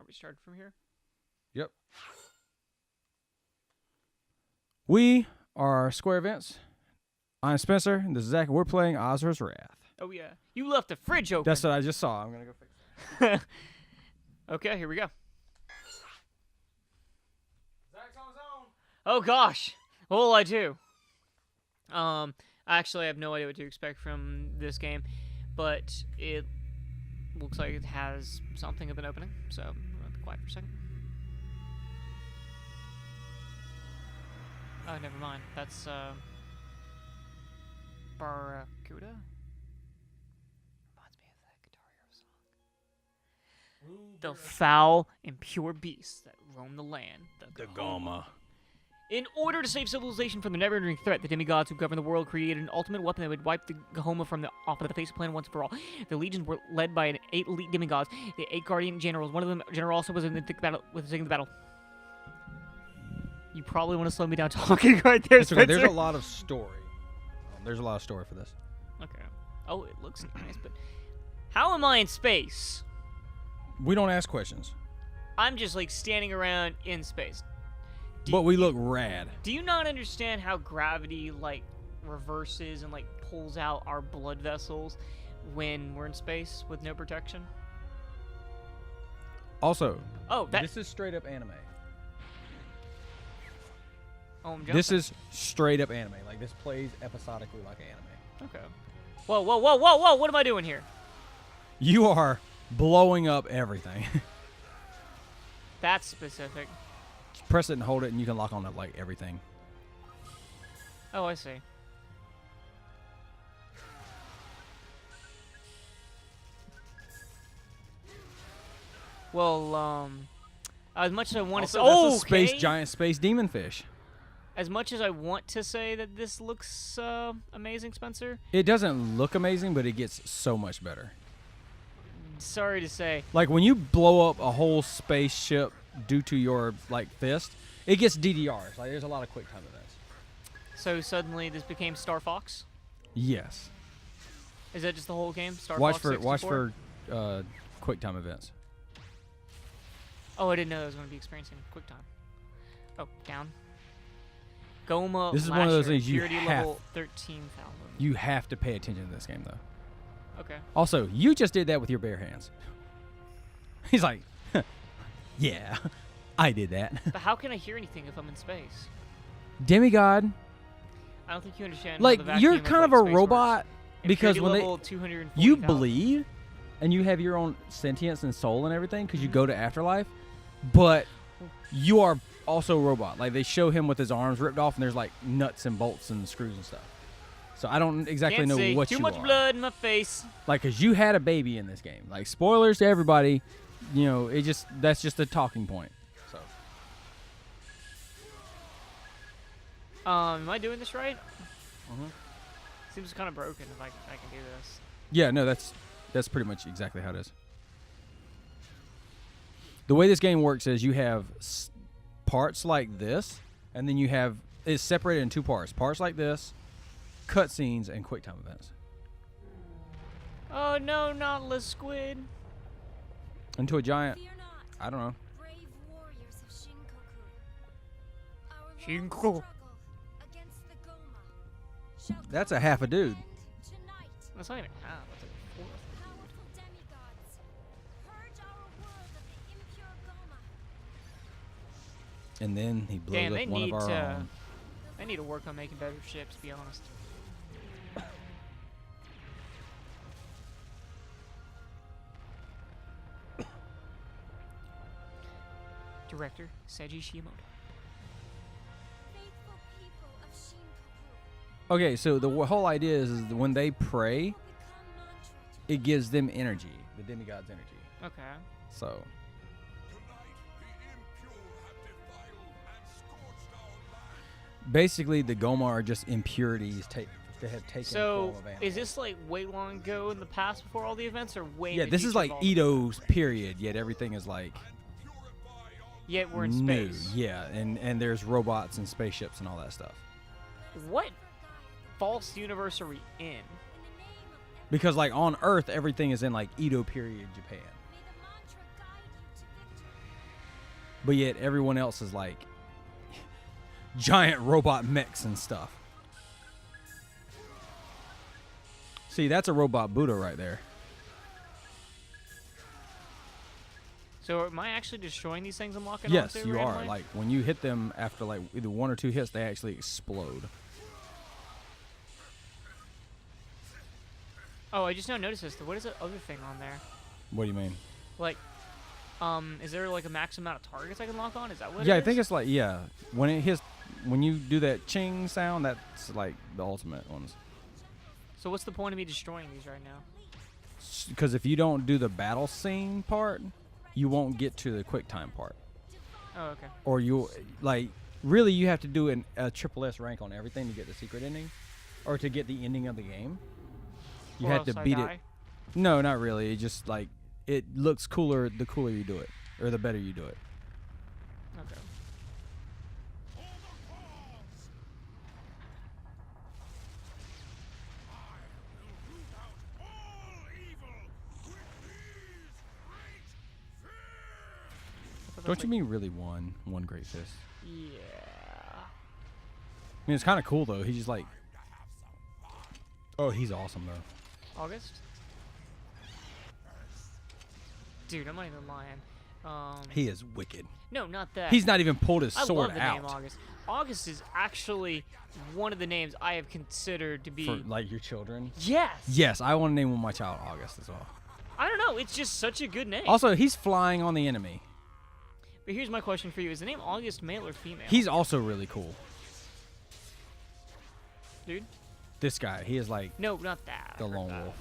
we started from here? Yep. We are Squarevents. I'm Spencer, and this is Zach, and we're playing Asura's Wrath. Oh, yeah. You left the fridge open. That's what I just saw. I'm going to go fix it. Okay, here we go. Zach's on his own. Oh, gosh. What will I do? Actually, I have no idea what to expect from this game, but it looks like it has something of an opening, so I'm going to be quiet for a second. Oh, never mind. That's, Barracuda? Reminds me of that Guitar Hero song. The foul and pure beasts that roam the land. The Goma. In order to save civilization from the never-ending threat, the demigods who govern the world created an ultimate weapon that would wipe the Gahoma off of the face of the planet once and for all. The legions were led by 8 elite demigods, the 8 guardian generals. One of them general also was in the thick battle with the battle. You probably want to slow me down talking right there, It's okay. Spencer. There's a lot of story. There's a lot of story for this. Okay. Oh, it looks nice, but how am I in space? We don't ask questions. I'm just like standing around in space. But we look rad. Do you not understand how gravity like reverses and like pulls out our blood vessels when we're in space with no protection? Also, Oh, this is straight up anime. Oh, I'm jumping. This is straight up anime. Like, this plays episodically like anime. Okay. Whoa, whoa, whoa, whoa, whoa! What am I doing here? You are blowing up everything. That's specific. Just press it and hold it, and you can lock on like everything. Oh, I see. Well, as much as I want to say, That's a space giant space demon fish. As much as I want to say that this looks amazing, Spencer, It doesn't look amazing, but it gets so much better. sorry to say. Like, when you blow up a whole spaceship due to your like fist, it gets DDRs. Like, there's a lot of quick time events. So suddenly this became Star Fox? Yes. Is that just the whole game? Star Watch Fox for 64? quick time events. Oh, I didn't know I was going to be experiencing quick time. Oh, down. Goma This is one of those Lasher, things you purity have- level 13,000. You have to pay attention to this game, though. Okay. Also, you just did that with your bare hands. He's like, yeah, I did that. But how can I hear anything if I'm in space? Demigod, I don't think you understand. like, how the you're vacuum kind of like, a space robot works. because when level you 240,000. bleed and you have your own sentience and soul and everything because you go to afterlife, but you are also a robot. Like, they show him with his arms ripped off and there's like nuts and bolts and screws and stuff. So I don't exactly Can't know see. what Too you much are. blood in my face. Like, because you had a baby in this game. Like, spoilers to everybody. You know, that's just a talking point. So Am I doing this right? Seems kind of broken if I can do this. yeah, no, that's pretty much exactly how it is. The way this game works is you have parts like this, and then you have it's separated in 2 parts. Parts like this, cutscenes, and quick time events. Oh no, not Squid. Into a giant, Fear not, I don't know. brave warriors of Shinkoku. Our long Shinkoku. struggle against the Goma shall That's come a half a to an dude. end tonight. That's not even half. That's like a fourth. Powerful demigods, purge our world of the impure Goma. And then he blows Damn, up they one of need our to. own. I need to work on making better ships. To be honest. Director Seiji Shimoda. Faithful people of Shinkoku. Okay, so the whole idea is that when they pray, Will become mantra to it gives them energy, the demigod's energy. Okay. So Tonight the impure have defiled and scorched our land. basically, the Goma are just impurities that have taken So, form of animals. is this like way long ago in the past before all the events, or way? in Yeah, the this is future like of all the Ito's period, yet everything is like Yet we're in new. space. Yeah, and there's robots and spaceships and all that stuff. What false universe are we in? in the name of Because like on Earth, everything is in like Edo period Japan. may the mantra guide you to victory. but yet everyone else is like giant robot mechs and stuff. See, that's a robot Buddha right there. So am I actually destroying these things I'm locking Yes, onto you randomly? are. Like when you hit them after like either 1 or 2 hits, they actually explode. Oh, I just now noticed this. What is that other thing on there? What do you mean? Like, is there like a max amount of targets I can lock on? Is that what Yeah, it I is? think it's like when it hits, when you do that ching sound, that's like the ultimate ones. So what's the point of me destroying these right now? Because if you don't do the battle scene part, you won't get to the quick time part. Oh, okay. Or you like really you have to do a triple S rank on everything to get the secret ending, or to get the ending of the game. You Or have to else I beat die? it. No, not really. It just like it looks cooler the cooler you do it, or the better you do it. Okay. Don't you mean really one great fist? Yeah. I mean, it's kind of cool though. He's just like, oh, he's awesome though. August? Dude, I'm not even lying. He is wicked. No, not that. He's not even pulled his I sword love the out name August. August is actually one of the names I have considered to be. for like your children. Yes. Yes, I want to name one my child August as well. I don't know. It's just such a good name. Also, he's flying on the enemy. But here's my question for you: is the name August male or female? He's also really cool. Dude. This guy, he is like No, not that. I the heard lone that. wolf.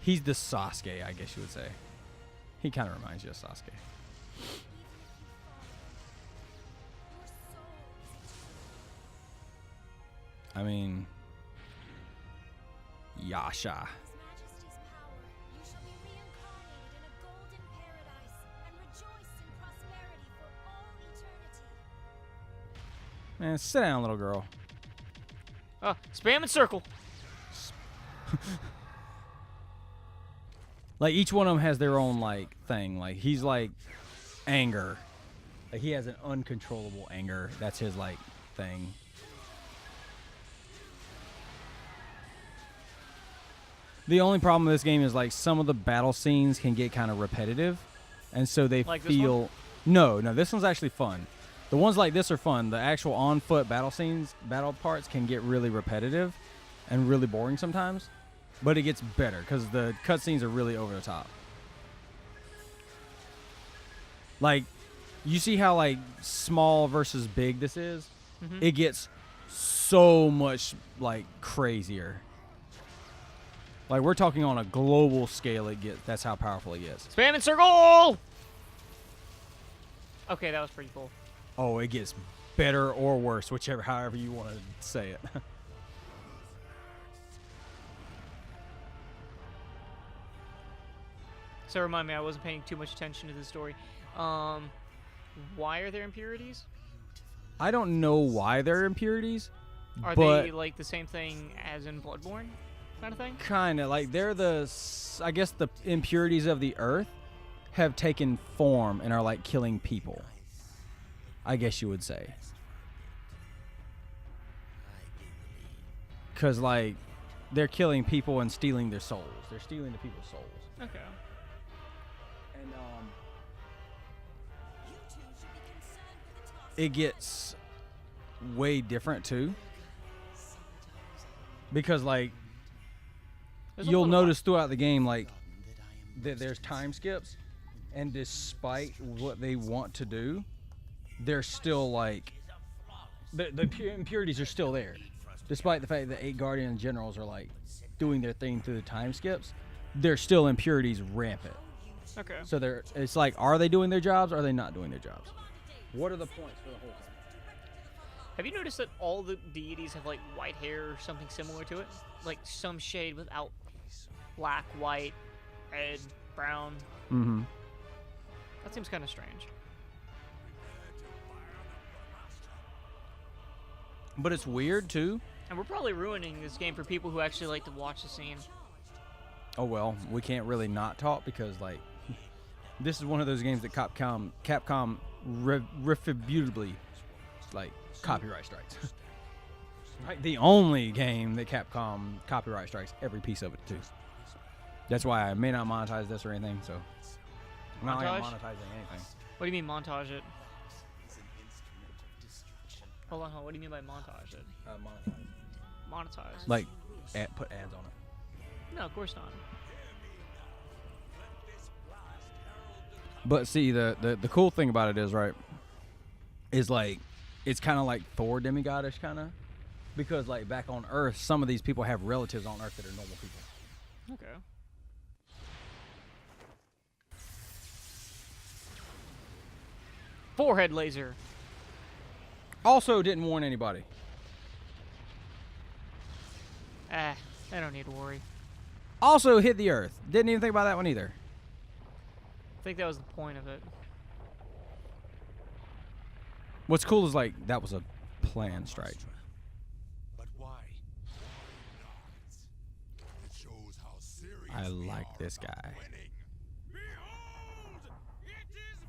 He's the Sasuke, I guess you would say. He kind of reminds you of Sasuke. I mean, Yasha. His Majesty's power, you shall be reincarnated in a golden paradise and rejoice in prosperity for all eternity. Man, sit down, little girl. Spam and circle. Like each one of them has their own like thing. Like he's like anger. Like he has an uncontrollable anger. That's his like thing. The only problem with this game is like some of the battle scenes can get kind of repetitive, and so they Like this feel. one? No, this one's actually fun. The ones like this are fun. The actual on-foot battle scenes, battle parts can get really repetitive and really boring sometimes, but it gets better because the cutscenes are really over the top. Like, you see how like small versus big this is? Mhm. It gets so much like crazier. Like we're talking on a global scale. It gets. That's how powerful it gets. Spam and circle. Okay, that was pretty cool. Oh, it gets better or worse, however you want to say it. So remind me, I wasn't paying too much attention to the story. Why are there impurities? I don't know why they're impurities, Are but they like the same thing as in Bloodborne, kind of thing? kind of like they're I guess the impurities of the earth have taken form and are like killing people. I guess you would say. Because like they're killing people and stealing their souls. They're stealing the people's souls. Okay. And You two should be concerned with the task. it gets way different too. Because like There's a you'll little notice throughout the game like that there's time skips, and despite what they want to do, they're still like the impurities are still there, despite the fact that 8 Guardian generals are like doing their thing through the time skips. There's still impurities rampant. Okay. So it's like, are they doing their jobs? Or are they not doing their jobs? What are the points for the whole thing? Have you noticed that all the deities have like white hair or something similar to it? Like some shade without black, white, red, brown. Mm-hmm. That seems kind of strange. But it's weird too. And we're probably ruining this game for people who actually like to watch the scene. Oh well, we can't really not talk because like this is one of those games that Capcom refutably like copyright strikes. Like the only game that Capcom copyright strikes every piece of it too. That's why I may not monetize this or anything. So I'm not like I'm Montage? monetizing anything. What do you mean montage it? Hold on, what do you mean by montage it? Monetize. Like put ads on it. No, of course not. But see, the cool thing about it is, right, is like, it's kind of like Thor demigodish kind of, because like back on Earth, some of these people have relatives on Earth that are normal people. Okay. Forehead laser. Also, didn't warn anybody. I don't need to worry. Also hit the Earth. Didn't even think about that one either. I think that was the point of it. What's cool is like that was a planned strike. But why? It shows how serious I we like are this about guy. winning. Behold, it is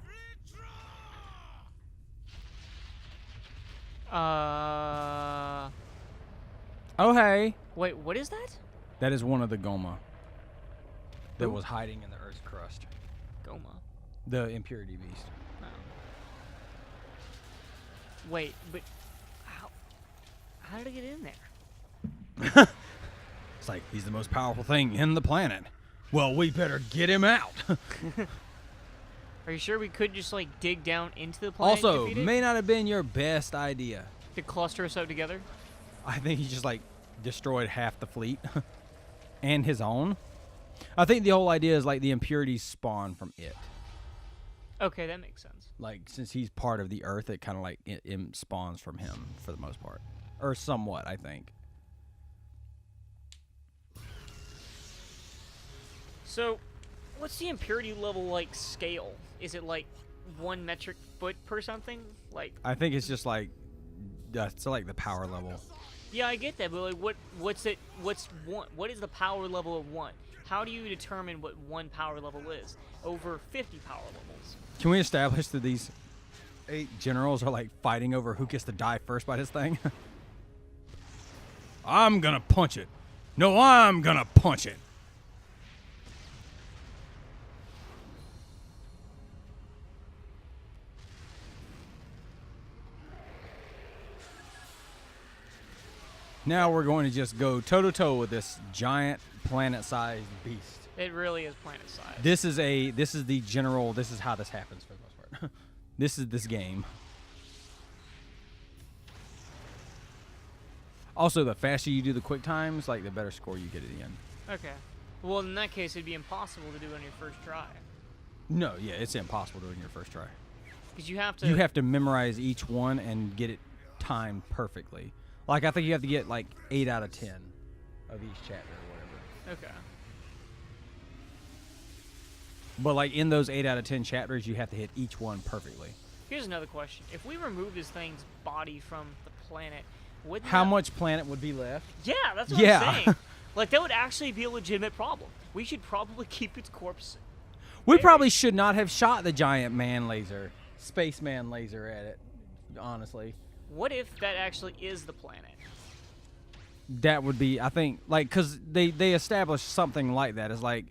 Vitra! Oh hey, Wait, what is that? that is one of the Goma that Who? was hiding in the Earth's crust. Goma. The impurity beast. No. Wait, but how did it get in there? It's like he's the most powerful thing in the planet. Well, we better get him out. Are you sure we could just like dig down into the planet? and Also, defeat it? may not have been your best idea. To cluster us up together? I think he just like destroyed half the fleet and his own. I think the whole idea is like the impurities spawn from it. Okay, that makes sense. Like since he's part of the Earth, it kind of like it spawns from him for the most part, or somewhat. I think. So, what's the impurity level like scale? Is it like 1 metric foot per something? Like, I think it's just like so like the power level. yeah, I get that, but like, what's it? What's one? What is the power level of one? How do you determine what one power level is? Over 50 power levels. Can we establish that these 8 generals are like fighting over who gets to die first by this thing? I'm gonna punch it. No, I'm gonna punch it. Now we're going to just go toe to toe with this giant planet-sized beast. It really is planet size. This is the general. This is how this happens for the most part. This is this game. Also, the faster you do the quick times, like the better score you get at the end. Okay. Well, in that case, it'd be impossible to do on your first try. No, yeah, it's impossible to do in your first try. Because you have to. You have to memorize each one and get it timed perfectly. Like I think you have to get like 8 out of 10 of each chapter or whatever. Okay. But like in those 8 out of 10 chapters, you have to hit each one perfectly. Here's another question: if we remove this thing's body from the planet, wouldn't How that- much planet would be left? Yeah, that's what Yeah. I'm saying. Like that would actually be a legitimate problem. We should probably keep its corpse. We Very- probably should not have shot the giant man laser, spaceman laser at it, honestly. What if that actually is the planet? That would be, I think, like, because they established something like that. It's like,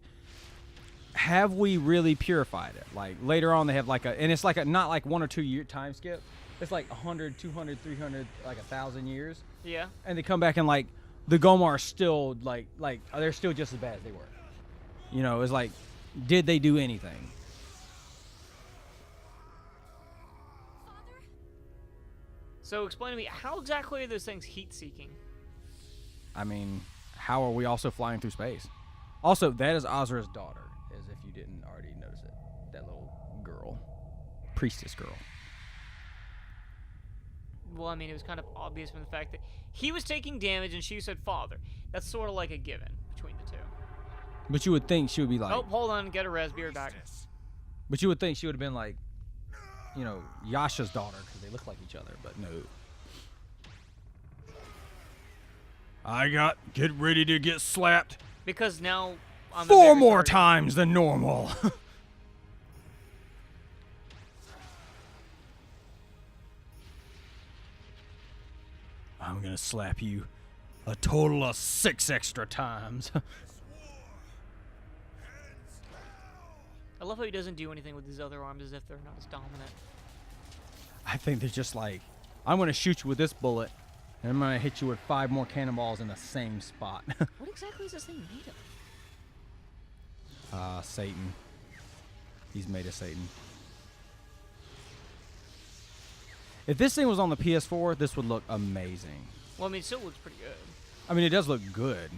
have we really purified it? Like, later on they have like and it's like a, not like 1 or 2 year time skip. It's like 100, 200, 300, like 1,000 years. Yeah. And they come back and like, the Goma are still like they're still just as bad as they were. You know, it's like, did they do anything? Father? So explain to me, how exactly are those things heat-seeking? I mean, how are we also flying through space? Also, that is Asura's daughter, as if you didn't already notice it. That little girl. Priestess girl. Well, I mean, it was kind of obvious from the fact that he was taking damage and she said father. That's sort of like a given between the two. But you would think she would be like... Oh, hold on, get a res, be right back. But you would think she would have been like, you know, Yasha's daughter, because they look like each other, but no. Get ready to get slapped. Because now I'm a 4 very more sorry. times than normal. I'm gonna slap you a total of 6 extra times. I love how he doesn't do anything with his other arms as if they're not as dominant. I think they're just like, I'm gonna shoot you with this bullet, and I'm gonna hit you with 5 more cannonballs in the same spot. What exactly is this thing made of? Satan. He's made of Satan. If this thing was on the PS4, this would look amazing. Well, I mean, it still looks pretty good. I mean, it does look good,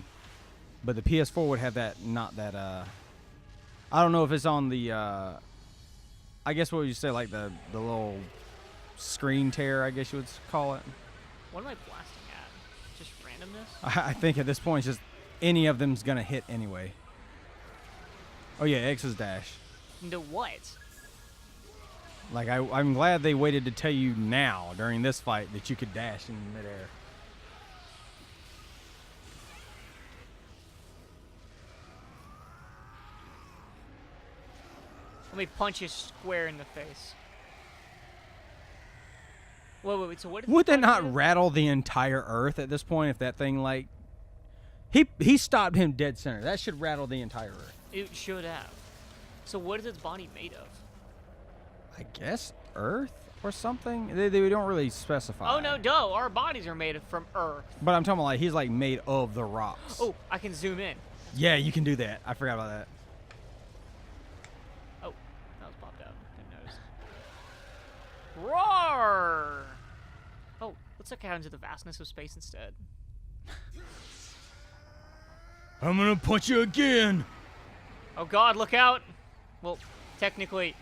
but the PS4 would have that, not that, I don't know if it's on the, I guess what would you say, like the little screen tear, I guess you would call it. What am I blasting at? Just randomness? I think at this point, it's just any of them's going to hit anyway. Oh, yeah, X is dash. Into what? Like, I'm glad they waited to tell you now, during this fight, that you could dash in midair. Let me punch you square in the face. Wait, so what did Would the that punch do? not rattle the entire Earth at this point if that thing, like... He stopped him dead center. That should rattle the entire Earth. It should have. So what is its body made of? I guess Earth or something? They don't really specify. Oh, no, duh. Our bodies are made from Earth. But I'm talking about, like, he's, like, made of the rocks. Oh, I can zoom in. Yeah, you can do that. I forgot about that. Oh, that was popped out. Didn't notice. Roar! Oh, let's look out into the vastness of space instead. I'm gonna punch you again. Oh God, look out! Well, technically,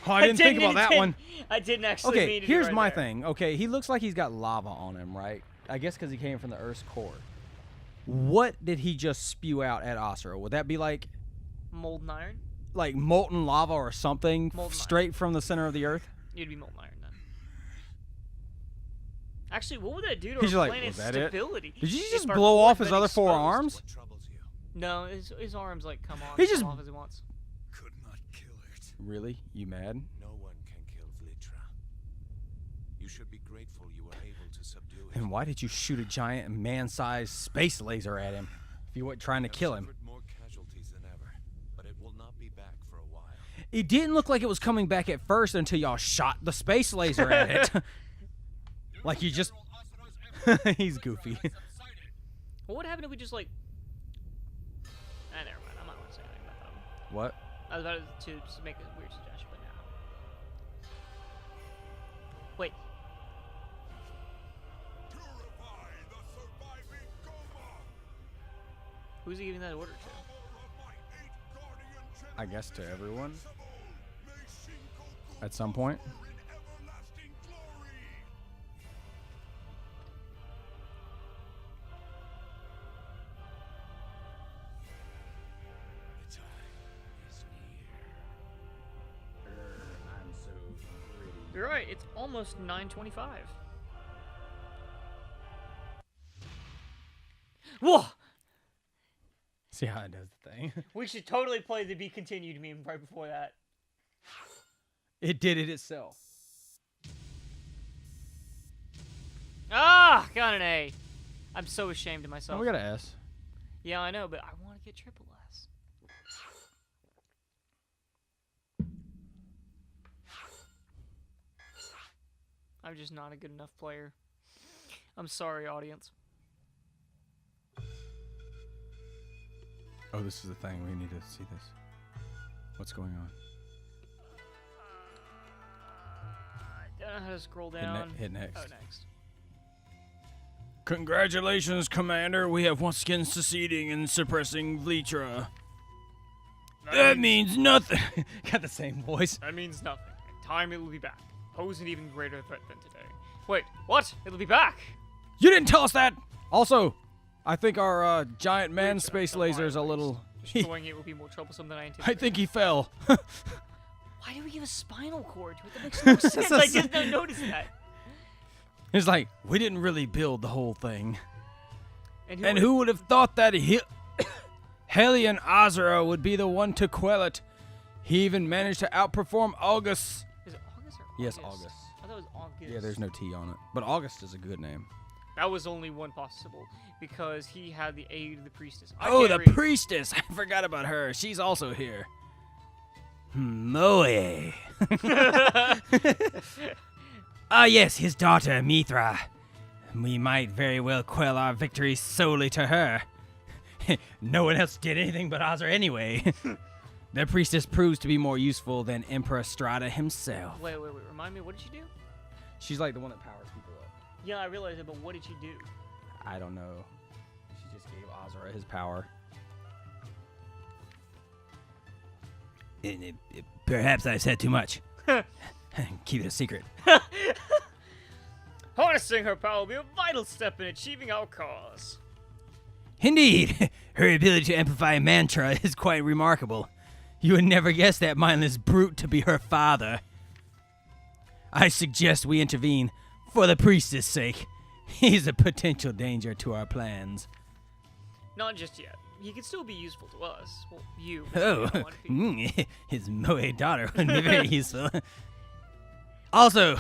Oh, I didn't think about that one. I didn't actually mean Okay, to do here's right my there. thing. Okay, he looks like he's got lava on him, right? I guess because he came from the Earth's core. What did he just spew out at Asura? Would that be like Molten iron? molten lava or something Molten straight from the center of the Earth? You'd be molten iron then. Actually, what would that do to He's our like, planet's was that it? stability? Did you if just our blow core off had his been other 4 exposed? arms? What troubles you? No, his arms like come on He and just- come off as he wants. Could not kill it. Really? You mad? No one can kill Vlitra. You should be grateful you were able to subdue it. And why did you shoot a giant man-sized space laser at him if you weren't trying to We have kill him? suffered more casualties than ever, but it will not be back for a while. It didn't look like it was coming back at first until y'all shot the space laser at it. Like you just... He's goofy. Well, what happened if we just like? Never mind. I'm not gonna say anything about that one. What? I was about to make a weird suggestion, but no. Wait. Purify the surviving Goma! Who's he giving that order to? Power of my 8 guardian I guess to everyone May Shinkoku at some point. in everlasting glory! The time is near. I'm so pretty. You're right. It's almost 9:25. Whoa! See how it does the thing? We should totally play the be continued meme right before that. It did it itself. Ah, got an A. I'm so ashamed of Oh, myself. we got an S. Yeah, I know, but I want to get triple S. I'm just not a good enough player. I'm sorry, audience. Oh, this is the thing. We need to see this. What's going on? I don't know how to scroll Hit down. hit next. Oh, next. Congratulations, Commander. We have once again succeeding in suppressing Vlitra. That means nothing. Got the same voice. That means nothing. In time, it will be back. Pose an even greater threat than today. Wait, what? It'll be back. You didn't tell us that. Also, I think our giant man Reach space the laser is a wireless. little... Destroying it will be more troublesome than I anticipated. I think he fell. Why do we give a spinal cord to it? That makes no sense. I just don't notice that. It's like, we didn't really build the whole thing. And And who would have thought that Hellion Asura would be the one to quell it. He even managed to outperform August. Is it August or Yes, August? August. I thought it was August. Yeah, there's no T on it. But August is a good name. That was only one possible because he had the aid of the priestess. Oh, the priestess! I forgot about her. She's also here. Moe. Ah, yes, his daughter, Mithra. We might very well quell our victory solely to her. No one else did anything but Azra anyway. The priestess proves to be more useful than Emperor Strata himself. Wait. Remind me, what did she do? She's like the one that powers people up. Yeah, I realized it, but what did she do? I don't know. She just gave Azra his power. Perhaps I've said too much. Keep it a secret. Harnessing her power will be a vital step in achieving our cause. Indeed, her ability to amplify a mantra is quite remarkable. You would never guess that mindless brute to be her father. I suggest we intervene for the priestess' sake. He's a potential danger to our plans. Not just yet. He could still be useful to us. Well, you. Oh, I want people. his Moe daughter would be very useful. Also,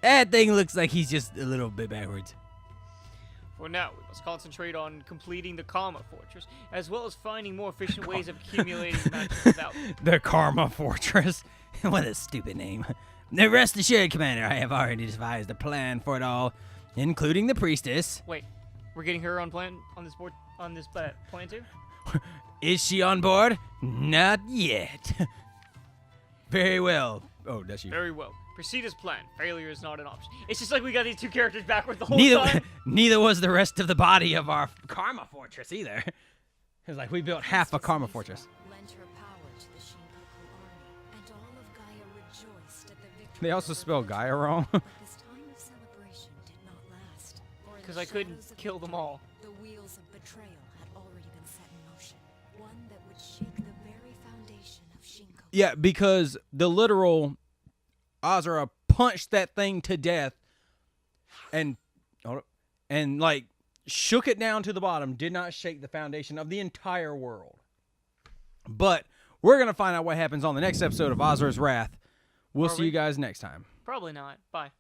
that thing looks like he's just a little bit backwards. For now, we must concentrate on completing the Karma Fortress, as well as finding more efficient ways of accumulating magical value. The Karma Fortress. What a stupid name. Now, rest assured, Commander, I have already devised a plan for it all, including the priestess. Wait, we're getting her on this plan too? Is she on board? Not yet. Very well. Oh, that's you. Very well. Proceed as planned. Failure is not an option. It's just like we got these two characters backwards the whole Neither, time. neither was the rest of the body of our Karma Fortress either. It was like we built half a Karma Fortress. Lent her power to the Shinkoku army, and all of Gaia rejoiced at the victory. They also spell Gaia wrong. This time of celebration did not last. For in 'Cause the I couldn't shadows of kill them victory, all. The wheels of betrayal had already been set in motion. One that would shake the very foundation of Shinkoku. Yeah, because the literal Azura punched that thing to death and like shook it down to the bottom, did not shake the foundation of the entire world. But we're going to find out what happens on the next episode of Azura's Wrath. We'll see you guys next time. Probably not. Bye.